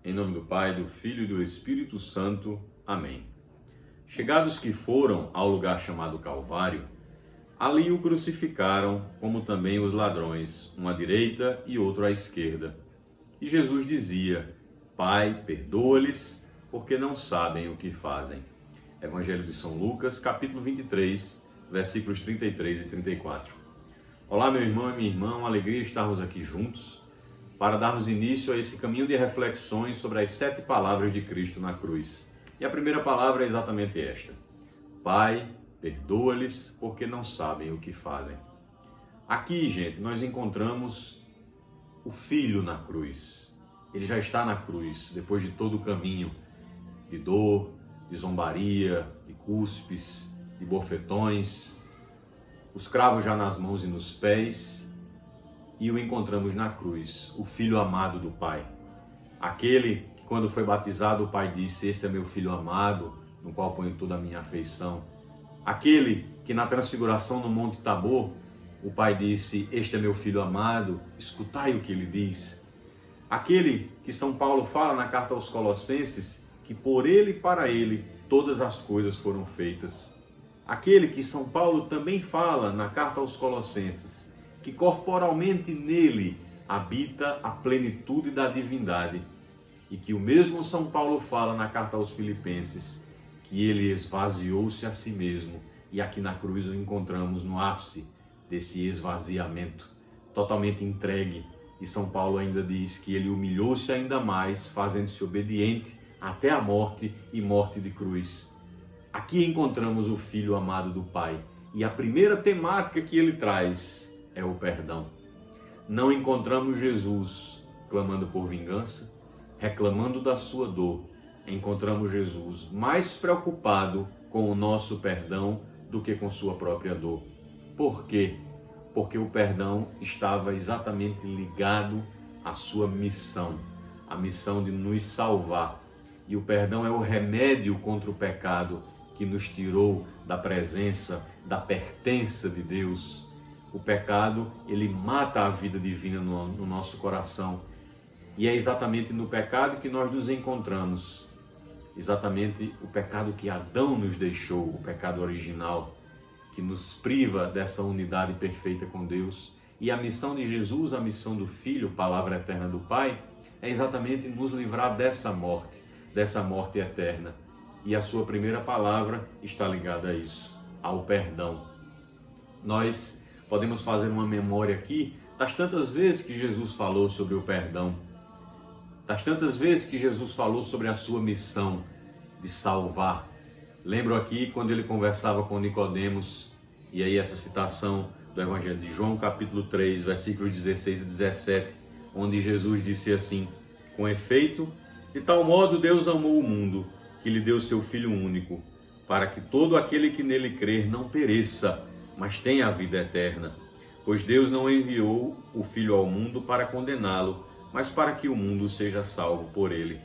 Em nome do Pai, do Filho e do Espírito Santo. Amém. Chegados que foram ao lugar chamado Calvário, ali o crucificaram, como também os ladrões, um à direita e outro à esquerda. E Jesus dizia: Pai, perdoa-lhes, porque não sabem o que fazem. Evangelho de São Lucas, capítulo 23, versículos 33 e 34. Olá, meu irmão e minha irmã, uma alegria estarmos aqui juntos para darmos início a esse caminho de reflexões sobre as 7 palavras de Cristo na cruz. E a primeira palavra é exatamente esta: Pai, perdoa-lhes, porque não sabem o que fazem. Aqui, gente, nós encontramos o Filho na cruz. Ele já está na cruz, depois de todo o caminho de dor, de zombaria, de cuspes, de bofetões, os cravos já nas mãos e nos pés, e o encontramos na cruz, o Filho amado do Pai. Aquele que, quando foi batizado, o Pai disse: Este é meu Filho amado, no qual ponho toda a minha afeição. Aquele que, na transfiguração no Monte Tabor, o Pai disse: Este é meu Filho amado, escutai o que ele diz. Aquele que São Paulo fala na carta aos Colossenses, que por ele e para ele todas as coisas foram feitas. Aquele que São Paulo também fala na carta aos Colossenses, que corporalmente nele habita a plenitude da divindade, e que o mesmo São Paulo fala na carta aos Filipenses, que ele esvaziou-se a si mesmo, e aqui na cruz o encontramos no ápice desse esvaziamento, totalmente entregue. E São Paulo ainda diz que ele humilhou-se ainda mais, fazendo-se obediente até a morte e morte de cruz. Aqui encontramos o Filho amado do Pai, e a primeira temática que ele traz é o perdão. Não encontramos Jesus clamando por vingança, reclamando da sua dor. Encontramos Jesus mais preocupado com o nosso perdão do que com sua própria dor. Por quê? Porque o perdão estava exatamente ligado à sua missão, a missão de nos salvar. E o perdão é o remédio contra o pecado que nos tirou da presença, da pertença de Deus. O pecado, ele mata a vida divina no nosso coração. E é exatamente no pecado que nós nos encontramos. Exatamente o pecado que Adão nos deixou, o pecado original, que nos priva dessa unidade perfeita com Deus. E a missão de Jesus, a missão do Filho, palavra eterna do Pai, é exatamente nos livrar dessa morte eterna. E a sua primeira palavra está ligada a isso, ao perdão. Nós podemos fazer uma memória aqui das tantas vezes que Jesus falou sobre o perdão, das tantas vezes que Jesus falou sobre a sua missão de salvar. Lembro aqui quando ele conversava com Nicodemos, e aí essa citação do Evangelho de João, capítulo 3, versículos 16 e 17, onde Jesus disse assim: Com efeito, de tal modo Deus amou o mundo, que lhe deu seu Filho único, para que todo aquele que nele crer não pereça, mas tenha a vida eterna. Pois Deus não enviou o Filho ao mundo para condená-lo, mas para que o mundo seja salvo por ele.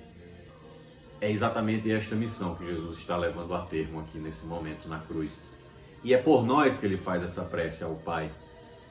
É exatamente esta missão que Jesus está levando a termo aqui nesse momento na cruz. E é por nós que ele faz essa prece ao Pai.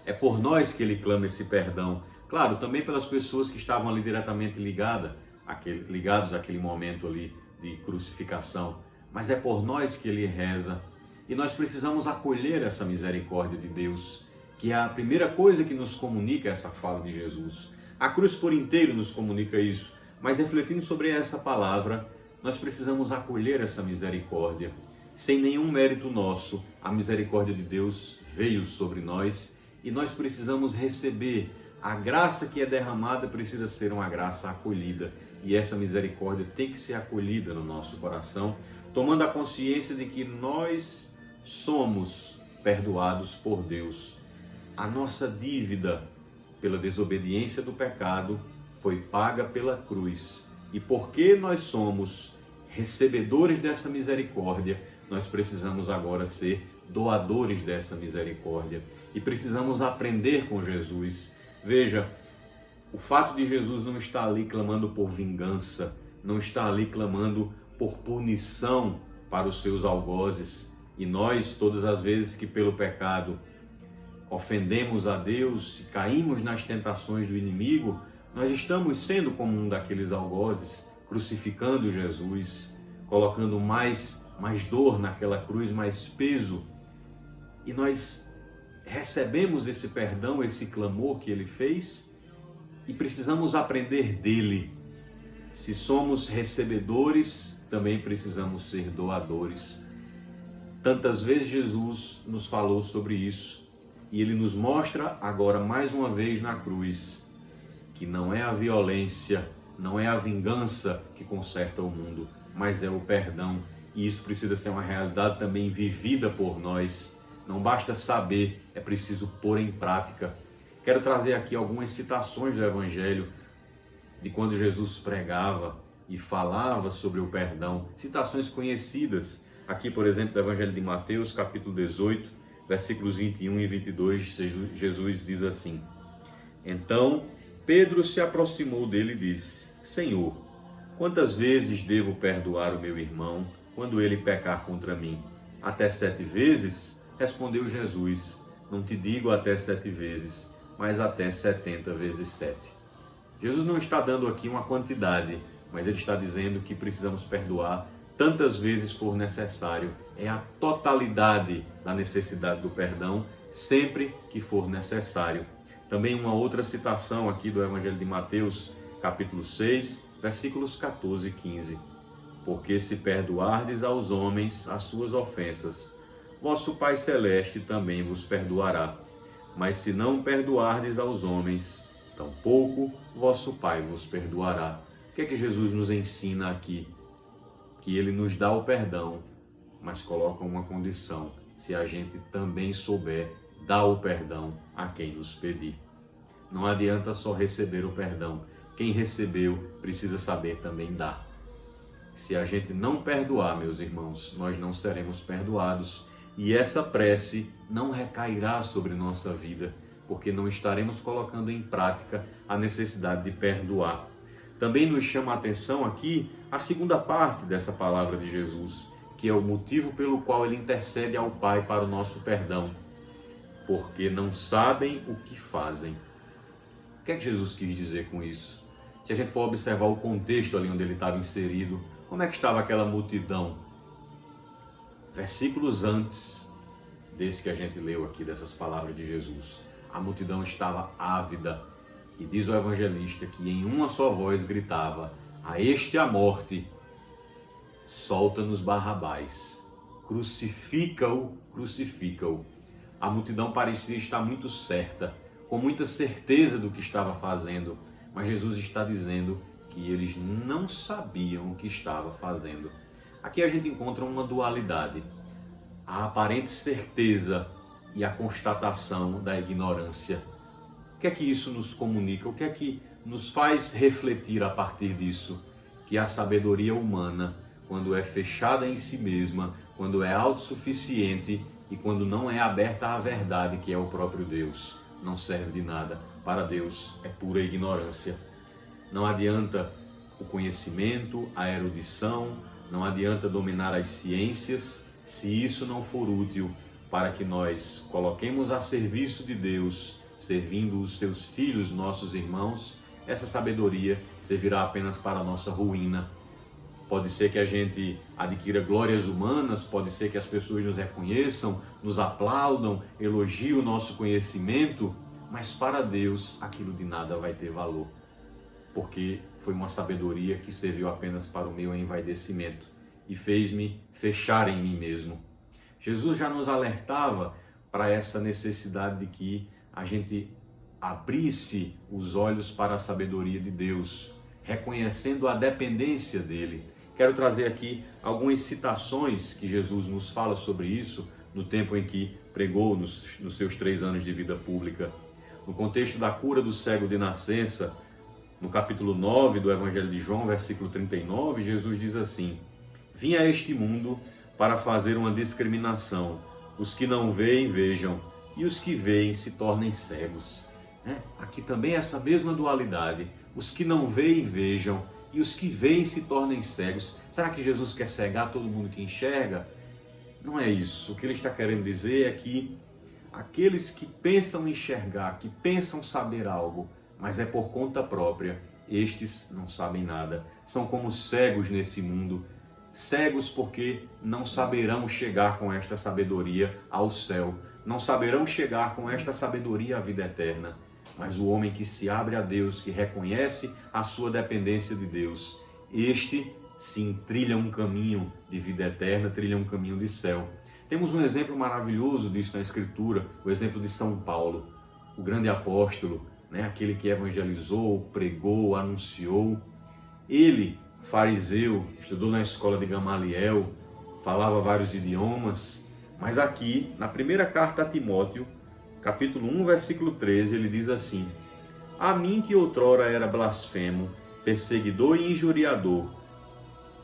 É por nós que ele clama esse perdão. Claro, também pelas pessoas que estavam ali diretamente ligados àquele momento ali de crucificação. Mas é por nós que ele reza. E nós precisamos acolher essa misericórdia de Deus, que é a primeira coisa que nos comunica essa fala de Jesus. A cruz por inteiro nos comunica isso, mas refletindo sobre essa palavra, nós precisamos acolher essa misericórdia. Sem nenhum mérito nosso, a misericórdia de Deus veio sobre nós e nós precisamos receber. A graça que é derramada precisa ser uma graça acolhida, e essa misericórdia tem que ser acolhida no nosso coração, tomando a consciência de que nós somos perdoados por Deus. A nossa dívida pela desobediência do pecado foi paga pela cruz. E porque nós somos recebedores dessa misericórdia, nós precisamos agora ser doadores dessa misericórdia. E precisamos aprender com Jesus. Veja, o fato de Jesus não estar ali clamando por vingança, não estar ali clamando por punição para os seus algozes. E nós, todas as vezes que pelo pecado ofendemos a Deus e caímos nas tentações do inimigo, nós estamos sendo como um daqueles algozes crucificando Jesus, colocando mais dor naquela cruz, mais peso. E nós recebemos esse perdão, esse clamor que ele fez e precisamos aprender dele. Se somos recebedores, também precisamos ser doadores. Tantas vezes Jesus nos falou sobre isso e ele nos mostra agora mais uma vez na cruz que não é a violência, não é a vingança que conserta o mundo, mas é o perdão. E isso precisa ser uma realidade também vivida por nós. Não basta saber, é preciso pôr em prática. Quero trazer aqui algumas citações do Evangelho de quando Jesus pregava e falava sobre o perdão. Citações conhecidas. Aqui, por exemplo, do Evangelho de Mateus, capítulo 18, versículos 21 e 22, Jesus diz assim: Então Pedro se aproximou dele e disse: Senhor, quantas vezes devo perdoar o meu irmão quando ele pecar contra mim? Até 7 vezes? Respondeu Jesus: Não te digo até 7 vezes, mas até 70 vezes 7. Jesus não está dando aqui uma quantidade, mas ele está dizendo que precisamos perdoar tantas vezes for necessário. É a totalidade da necessidade do perdão, sempre que for necessário. Também uma outra citação aqui do Evangelho de Mateus, capítulo 6, versículos 14 e 15. Porque se perdoardes aos homens as suas ofensas, vosso Pai Celeste também vos perdoará. Mas se não perdoardes aos homens, tampouco vosso Pai vos perdoará. O que é que Jesus nos ensina aqui? Que ele nos dá o perdão, mas coloca uma condição: se a gente também souber dar o perdão a quem nos pedir. Não adianta só receber o perdão. Quem recebeu precisa saber também dar. Se a gente não perdoar, meus irmãos, nós não seremos perdoados. E essa prece não recairá sobre nossa vida, porque não estaremos colocando em prática a necessidade de perdoar. Também nos chama a atenção aqui a segunda parte dessa palavra de Jesus, que é o motivo pelo qual ele intercede ao Pai para o nosso perdão. Porque não sabem o que fazem. O que é que Jesus quis dizer com isso? Se a gente for observar o contexto ali onde ele estava inserido, como é que estava aquela multidão? Versículos antes desse que a gente leu aqui, dessas palavras de Jesus, a multidão estava ávida. E diz o evangelista que em uma só voz gritava: a este a morte, solta-nos Barrabás, crucifica-o, crucifica-o. A multidão parecia estar muito certa, com muita certeza do que estava fazendo, mas Jesus está dizendo que eles não sabiam o que estava fazendo. Aqui a gente encontra uma dualidade: a aparente certeza e a constatação da ignorância. O que é que isso nos comunica? O que é que nos faz refletir a partir disso? Que a sabedoria humana, quando é fechada em si mesma, quando é autossuficiente e quando não é aberta à verdade, que é o próprio Deus, não serve de nada. Para Deus é pura ignorância. Não adianta o conhecimento, a erudição, não adianta dominar as ciências, se isso não for útil para que nós coloquemos a serviço de Deus, servindo os seus filhos, nossos irmãos. Essa sabedoria servirá apenas para a nossa ruína. Pode ser que a gente adquira glórias humanas, pode ser que as pessoas nos reconheçam, nos aplaudam, elogiem o nosso conhecimento, mas para Deus aquilo de nada vai ter valor, porque foi uma sabedoria que serviu apenas para o meu envaidecimento e fez-me fechar em mim mesmo. Jesus já nos alertava para essa necessidade de que a gente abrisse os olhos para a sabedoria de Deus, reconhecendo a dependência dele. Quero trazer aqui algumas citações que Jesus nos fala sobre isso no tempo em que pregou nos seus 3 anos de vida pública. No contexto da cura do cego de nascença, no capítulo 9 do Evangelho de João, versículo 39, Jesus diz assim: Vim a este mundo para fazer uma discriminação. Os que não veem, vejam, e os que veem se tornem cegos. Aqui também essa mesma dualidade. Os que não veem, vejam, e os que veem se tornem cegos. Será que Jesus quer cegar todo mundo que enxerga? Não é isso. O que ele está querendo dizer é que aqueles que pensam enxergar, que pensam saber algo, mas é por conta própria, estes não sabem nada. São como cegos nesse mundo, cegos porque não saberão chegar com esta sabedoria ao céu, não saberão chegar com esta sabedoria à vida eterna. Mas o homem que se abre a Deus, que reconhece a sua dependência de Deus, este sim trilha um caminho de vida eterna, trilha um caminho de céu. Temos um exemplo maravilhoso disso na Escritura, o exemplo de São Paulo, o grande apóstolo, aquele que evangelizou, pregou, anunciou. Ele, fariseu, estudou na escola de Gamaliel, falava vários idiomas, mas aqui, na primeira carta a Timóteo, capítulo 1, versículo 13, ele diz assim: a mim que outrora era blasfemo, perseguidor e injuriador,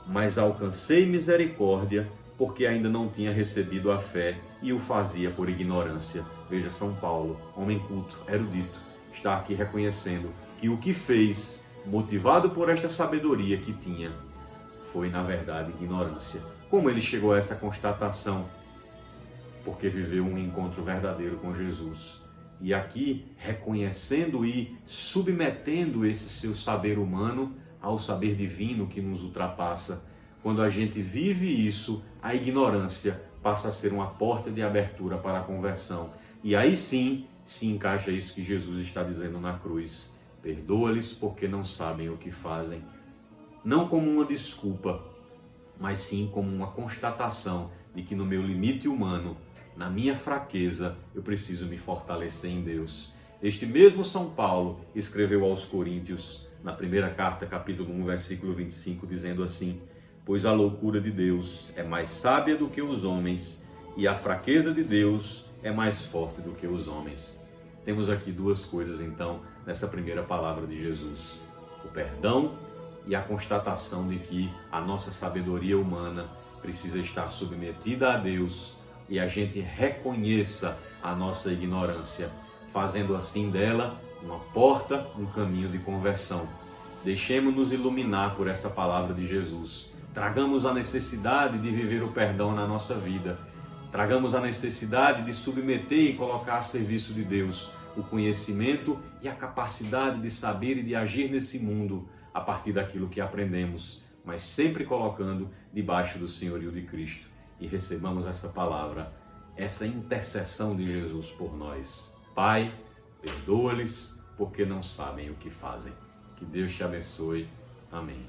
mas alcancei misericórdia, porque ainda não tinha recebido a fé e o fazia por ignorância. Veja, São Paulo, homem culto, erudito, está aqui reconhecendo que o que fez, motivado por esta sabedoria que tinha, foi na verdade ignorância. Como ele chegou a essa constatação? Porque viveu um encontro verdadeiro com Jesus. E aqui, reconhecendo e submetendo esse seu saber humano ao saber divino que nos ultrapassa. Quando a gente vive isso, a ignorância passa a ser uma porta de abertura para a conversão. E aí sim se encaixa isso que Jesus está dizendo na cruz: perdoa-lhes porque não sabem o que fazem. Não como uma desculpa, mas sim como uma constatação de que no meu limite humano, na minha fraqueza, eu preciso me fortalecer em Deus. Este mesmo São Paulo escreveu aos Coríntios, na primeira carta, capítulo 1, versículo 25, dizendo assim: pois a loucura de Deus é mais sábia do que os homens, e a fraqueza de Deus é mais forte do que os homens. Temos aqui duas coisas, então, nessa primeira palavra de Jesus: o perdão e a constatação de que a nossa sabedoria humana precisa estar submetida a Deus e a gente reconheça a nossa ignorância, fazendo assim dela uma porta, um caminho de conversão. Deixemos-nos iluminar por essa palavra de Jesus. Tragamos a necessidade de viver o perdão na nossa vida. Tragamos a necessidade de submeter e colocar a serviço de Deus o conhecimento e a capacidade de saber e de agir nesse mundo a partir daquilo que aprendemos, mas sempre colocando debaixo do senhorio de Cristo. E recebamos essa palavra, essa intercessão de Jesus por nós. Pai, perdoa-lhes porque não sabem o que fazem. Que Deus te abençoe. Amém.